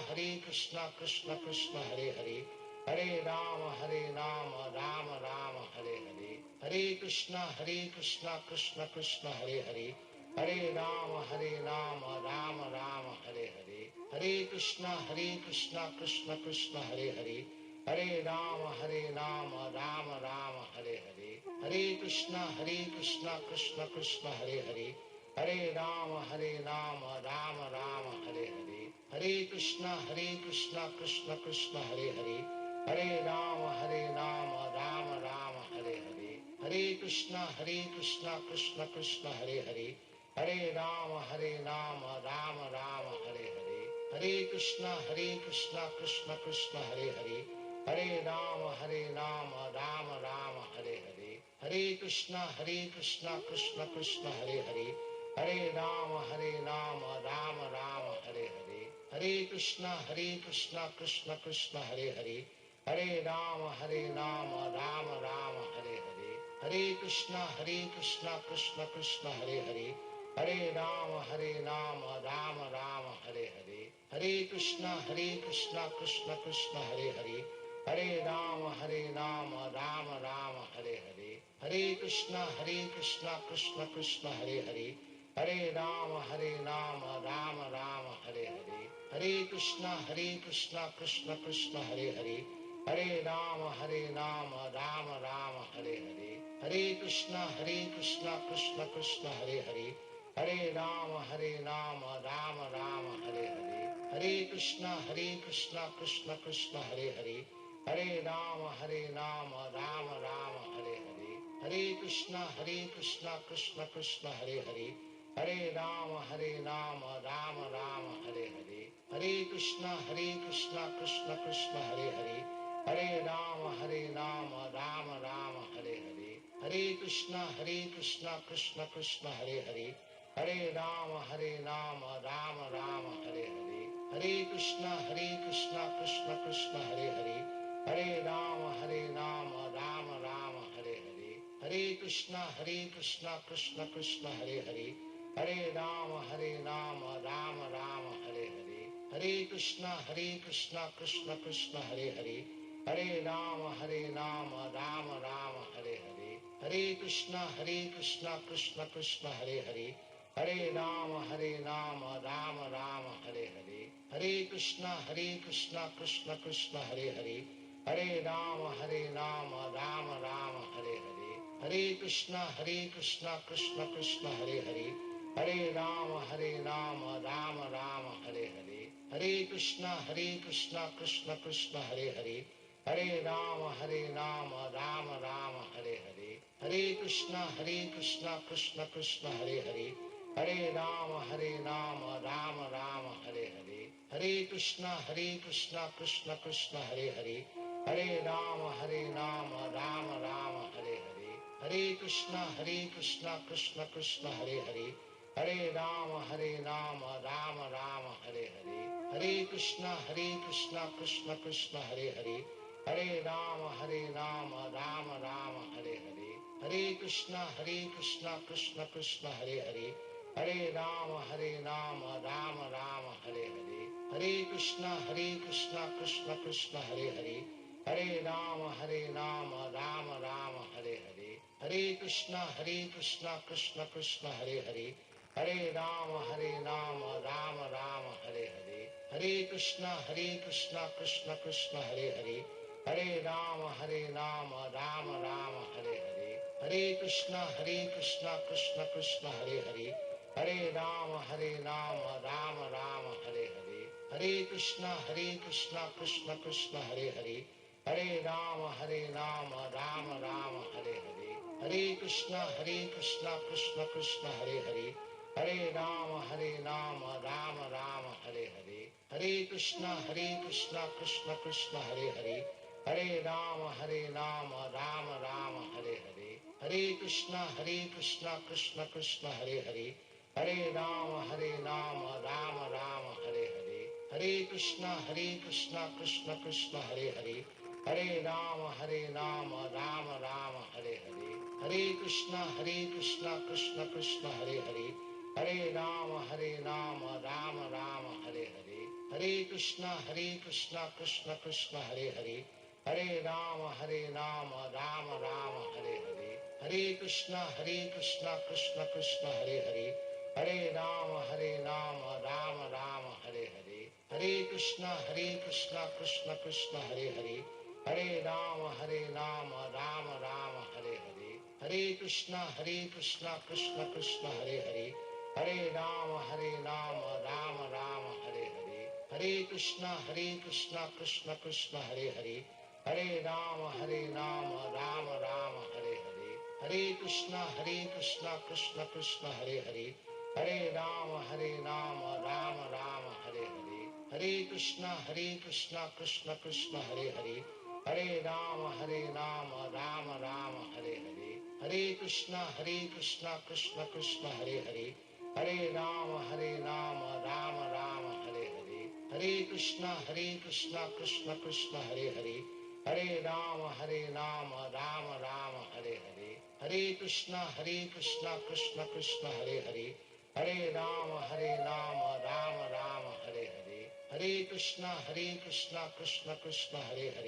कृष्ण कृष्ण हरे हरे, हरे राम राम राम हरे हरे, हरे कृष्णा कृष्ण कृष्ण हरे हरे, हरे राम राम राम हरे हरे, हरे कृष्णा कृष्ण कृष्ण हरे हरे, हरे राम राम राम हरे हरे, हरे कृष्णा कृष्ण कृष्ण हरे हरे, हरे राम राम राम हरे हरे, हरे कृष्णा कृष्ण कृष्ण हरे हरे, हरे राम राम राम हरे हरे, हरे कृष्णा कृष्ण कृष्ण हरे हरे, हरे राम राम राम हरे हरे, हरे कृष्णा कृष्ण कृष्ण हरे हरे, हरे राम राम राम हरे हरे, हरे कृष्णा कृष्ण कृष्ण हरे हरे, हरे राम राम राम हरे हरे, हरे कृष्णा कृष्ण कृष्ण हरे हरे, हरे राम राम राम हरे हरे, हरे कृष्णा कृष्ण कृष्ण हरे हरे, हरे राम राम राम हरे हरे, हरे कृष्णा कृष्ण कृष्ण हरे हरे, हरे राम राम राम हरे हरे, हरे कृष्णा कृष्ण कृष्ण हरे हरे, हरे राम राम राम हरे हरे, हरे कृष्णा कृष्ण कृष्ण हरे हरे, हरे राम राम राम हरे हरे, हरे कृष्णा कृष्ण कृष्ण हरे हरे, हरे राम राम राम हरे हरे, हरे कृष्णा कृष्ण कृष्ण हरे हरे, हरे राम राम राम हरे हरे, हरे कृष्णा कृष्ण कृष्ण हरे हरे, हरे राम राम राम हरे हरे, हरे कृष्णा कृष्ण कृष्ण हरे हरे, हरे राम राम राम हरे हरे, हरे कृष्णा कृष्ण कृष्ण हरे हरे, हरे राम राम राम हरे हरे, हरे कृष्णा कृष्ण कृष्ण हरे हरे, हरे राम राम राम हरे हरे, हरे कृष्णा कृष्ण कृष्ण हरे हरे, हरे राम राम राम हरे हरे, हरे कृष्णा कृष्ण कृष्ण हरे हरे, हरे राम राम राम हरे हरे, हरे कृष्णा कृष्ण कृष्ण हरे हरे, हरे राम राम राम हरे हरे, हरे कृष्णा कृष्ण कृष्ण हरे हरे, हरे राम राम राम हरे हरे, हरे कृष्णा कृष्ण कृष्ण हरे हरे, हरे राम राम राम हरे हरे, हरे कृष्णा कृष्ण कृष्ण हरे हरे, हरे राम राम राम हरे हरे, हरे कृष्णा कृष्ण कृष्ण हरे हरे, हरे राम राम राम हरे हरे, हरे कृष्णा कृष्ण कृष्ण हरे हरे, हरे राम राम राम हरे हरे, हरे कृष्णा कृष्ण कृष्ण हरे हरे, हरे राम राम राम हरे हरे, हरे कृष्णा कृष्ण कृष्ण हरे हरे, हरे राम राम राम हरे हरे, हरे कृष्णा कृष्ण कृष्ण हरे हरे, हरे राम राम राम हरे हरे, हरे कृष्णा कृष्ण कृष्ण हरे हरे, हरे राम राम राम हरे हरे, हरे कृष्णा कृष्ण कृष्ण हरे हरे, हरे राम राम राम हरे हरे, हरे कृष्णा कृष्ण कृष्ण हरे हरे, हरे राम राम राम हरे हरे, हरे कृष्णा कृष्ण कृष्ण हरे हरे, हरे राम राम राम हरे हरे, हरे कृष्णा कृष्ण कृष्ण हरे हरे, हरे राम राम राम हरे हरे, हरे कृष्णा कृष्ण कृष्ण हरे हरे, हरे राम राम राम हरे हरे, हरे कृष्णा कृष्ण कृष्ण हरे हरे, हरे राम राम राम हरे हरे, हरे कृष्णा कृष्ण कृष्ण हरे हरे, हरे राम राम राम हरे हरे, हरे कृष्णा कृष्ण कृष्ण हरे हरे, हरे राम राम राम हरे हरे, हरे कृष्णा कृष्ण कृष्ण हरे हरे, हरे राम राम राम हरे हरे, हरे कृष्णा कृष्ण कृष्ण हरे हरे, हरे राम राम राम हरे हरे, हरे कृष्णा कृष्ण कृष्ण हरे हरे, हरे राम राम राम हरे हरे, हरे कृष्णा कृष्ण कृष्ण हरे हरे, हरे राम राम राम हरे हरे, हरे कृष्णा कृष्ण कृष्ण हरे हरे, हरे राम राम राम हरे हरे, हरे कृष्णा कृष्ण कृष्ण हरे हरे, हरे राम राम राम हरे हरे, हरे कृष्णा कृष्ण कृष्ण हरे हरे, हरे राम राम राम हरे हरे, हरे कृष्णा कृष्ण कृष्ण हरे हरे, हरे राम राम राम हरे हरे, हरे कृष्णा कृष्ण कृष्ण हरे हरे, हरे राम राम राम हरे हरे, हरे कृष्णा कृष्ण कृष्ण हरे हरे,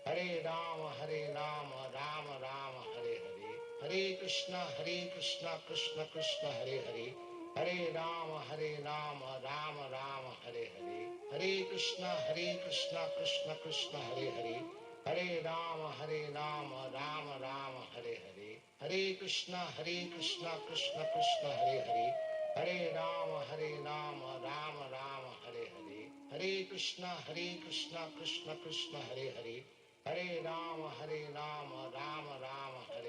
हरे राम राम राम हरे हरे, हरे कृष्णा कृष्ण कृष्ण हरे हरे, हरे राम राम राम हरे हरे, हरे कृष्णा कृष्ण कृष्ण हरे हरे, हरे राम राम राम हरे हरे, हरे कृष्णा कृष्ण कृष्ण हरे हरे, हरे राम राम राम हरे हरे,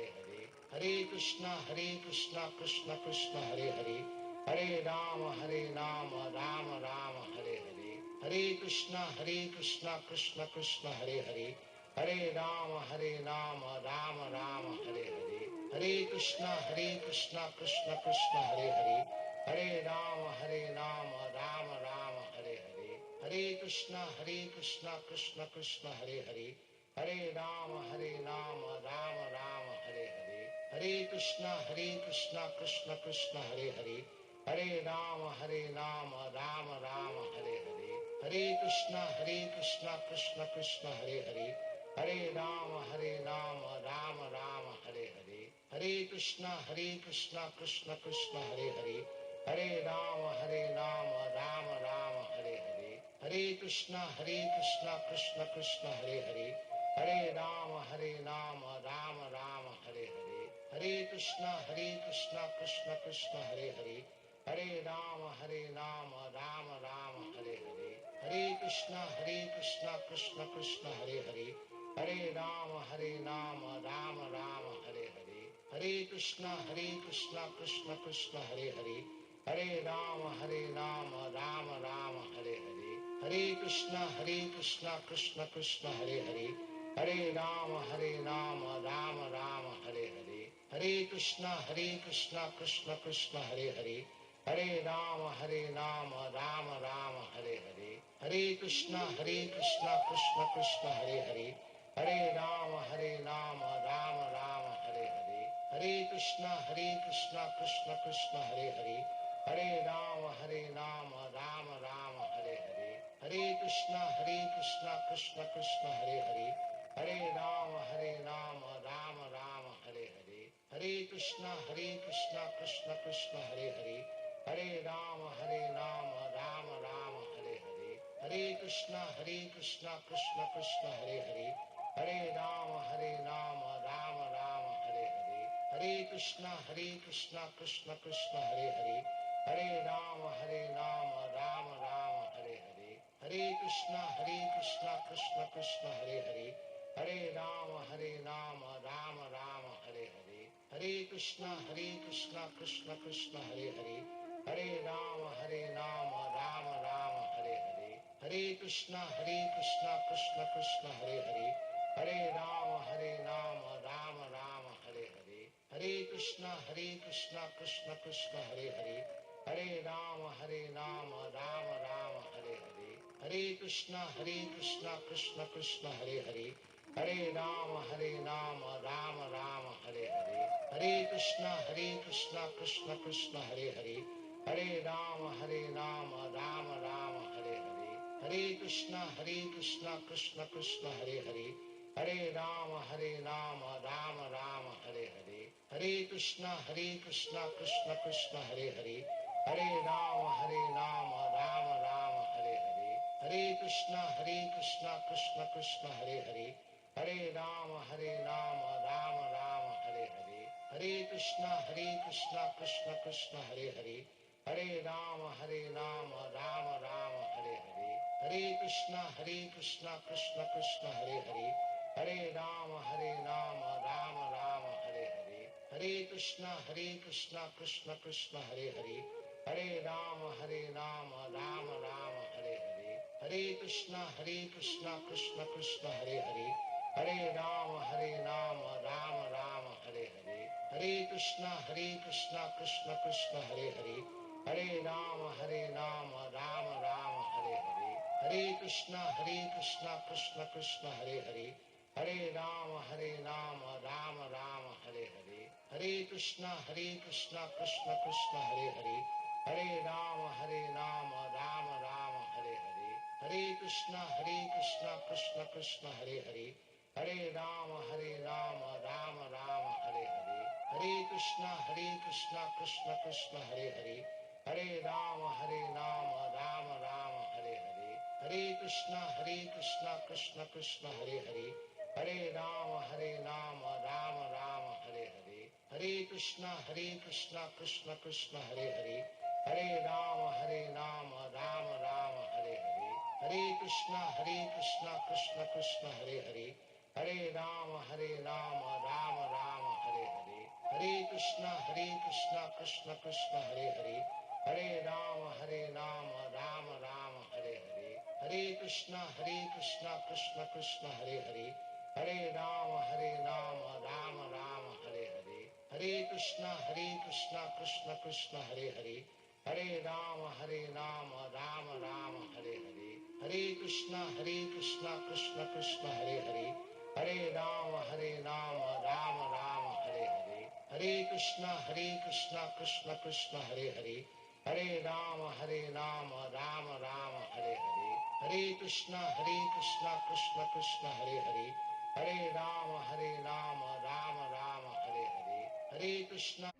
हरे कृष्णा कृष्ण कृष्ण हरे हरे, हरे राम राम राम हरे हरे, हरे कृष्णा कृष्ण कृष्ण हरे हरे, हरे राम राम राम हरे हरे, हरे कृष्णा कृष्ण कृष्ण हरे हरे, हरे राम राम राम हरे हरे, हरे कृष्णा कृष्ण कृष्ण हरे हरे, हरे राम राम राम हरे हरे, हरे कृष्णा कृष्ण कृष्ण हरे हरे, हरे राम राम राम हरे हरे, हरे कृष्णा कृष्ण कृष्ण हरे हरे, हरे राम राम राम हरे हरे, हरे कृष्णा कृष्ण कृष्ण हरे हरे, हरे राम राम राम हरे हरे, हरे कृष्णा कृष्ण कृष्ण हरे हरे, हरे राम राम राम हरे हरे, हरे कृष्णा कृष्ण कृष्ण हरे हरे, हरे राम राम राम हरे हरे, हरे कृष्णा कृष्ण कृष्ण हरे हरे, हरे राम राम राम हरे हरे, हरे कृष्णा कृष्ण कृष्ण हरे हरे, हरे राम राम राम हरे हरे, हरे कृष्णा कृष्ण कृष्ण हरे हरे, हरे राम राम राम हरे हरे, हरे कृष्णा कृष्ण कृष्ण हरे हरे, हरे राम राम राम हरे हरे, हरे कृष्णा कृष्ण कृष्ण हरे हरे, हरे राम राम राम हरे हरे, हरे कृष्णा कृष्ण कृष्ण हरे हरे, हरे राम राम राम हरे हरे, हरे कृष्णा कृष्ण कृष्ण हरे हरे, हरे राम राम राम हरे हरे, हरे कृष्णा कृष्ण कृष्ण हरे हरे, हरे राम राम राम हरे हरे, हरे कृष्णा कृष्ण कृष्ण हरे हरे, हरे राम राम राम हरे हरे, हरे कृष्णा कृष्ण कृष्ण हरे हरे, हरे राम राम राम हरे हरे, हरे कृष्णा कृष्ण कृष्ण हरे हरे, हरे राम राम राम हरे हरे, हरे कृष्णा कृष्ण कृष्ण हरे हरे, हरे राम राम राम हरे हरे, हरे कृष्णा कृष्ण कृष्ण हरे हरे, हरे राम राम राम हरे हरे, हरे कृष्णा कृष्ण कृष्ण हरे हरे, हरे राम राम राम हरे हरे, हरे कृष्णा कृष्ण कृष्ण हरे हरे, हरे राम राम राम हरे हरे, हरे कृष्णा कृष्ण कृष्ण हरे हरे, हरे राम राम राम हरे हरे, हरे कृष्णा कृष्ण कृष्ण हरे हरे, हरे राम राम राम हरे हरे, हरे कृष्णा कृष्ण कृष्ण हरे हरे, हरे राम राम राम हरे हरे, हरे कृष्णा कृष्ण कृष्ण हरे हरे, हरे राम राम राम हरे हरे, हरे कृष्णा कृष्ण कृष्ण हरे हरे, हरे राम राम राम हरे हरे, हरे कृष्णा कृष्ण कृष्ण हरे हरे, हरे राम राम राम हरे हरे, हरे कृष्णा कृष्ण कृष्ण हरे हरे, हरे राम राम राम हरे हरे, हरे कृष्णा कृष्ण कृष्ण हरे हरे, हरे राम राम राम हरे हरे, हरे कृष्णा कृष्ण कृष्ण हरे हरे, हरे राम राम राम हरे हरे, हरे कृष्णा कृष्ण कृष्ण हरे हरे, हरे राम राम राम हरे हरे, हरे कृष्णा कृष्ण कृष्ण हरे हरे, हरे राम राम राम हरे हरे, हरे कृष्णा कृष्ण कृष्ण हरे हरे, हरे राम राम राम हरे हरे, हरे कृष्णा कृष्ण कृष्ण हरे हरे, हरे राम राम राम हरे हरे, हरे कृष्णा कृष्ण कृष्ण हरे हरे, हरे राम राम राम हरे हरे, हरे कृष्णा कृष्ण कृष्ण हरे हरे, हरे राम राम राम हरे हरे, हरे कृष्णा कृष्ण कृष्ण हरे हरे, हरे राम राम राम हरे हरे, हरे कृष्णा कृष्ण कृष्ण हरे हरे, हरे राम राम राम हरे हरे, हरे कृष्णा कृष्ण कृष्ण हरे हरे, हरे राम राम राम हरे हरे, हरे कृष्णा कृष्ण कृष्ण हरे हरे, हरे राम राम राम हरे हरे, हरे कृष्णा कृष्ण कृष्ण हरे हरे, हरे राम राम राम हरे हरे, हरे कृष्णा कृष्ण कृष्ण हरे हरे, हरे राम राम राम हरे हरे, हरे कृष्णा कृष्ण कृष्ण हरे हरे, हरे राम राम राम हरे हरे, हरे कृष्णा कृष्ण कृष्ण हरे हरे, हरे राम राम राम हरे हरे, हरे कृष्णा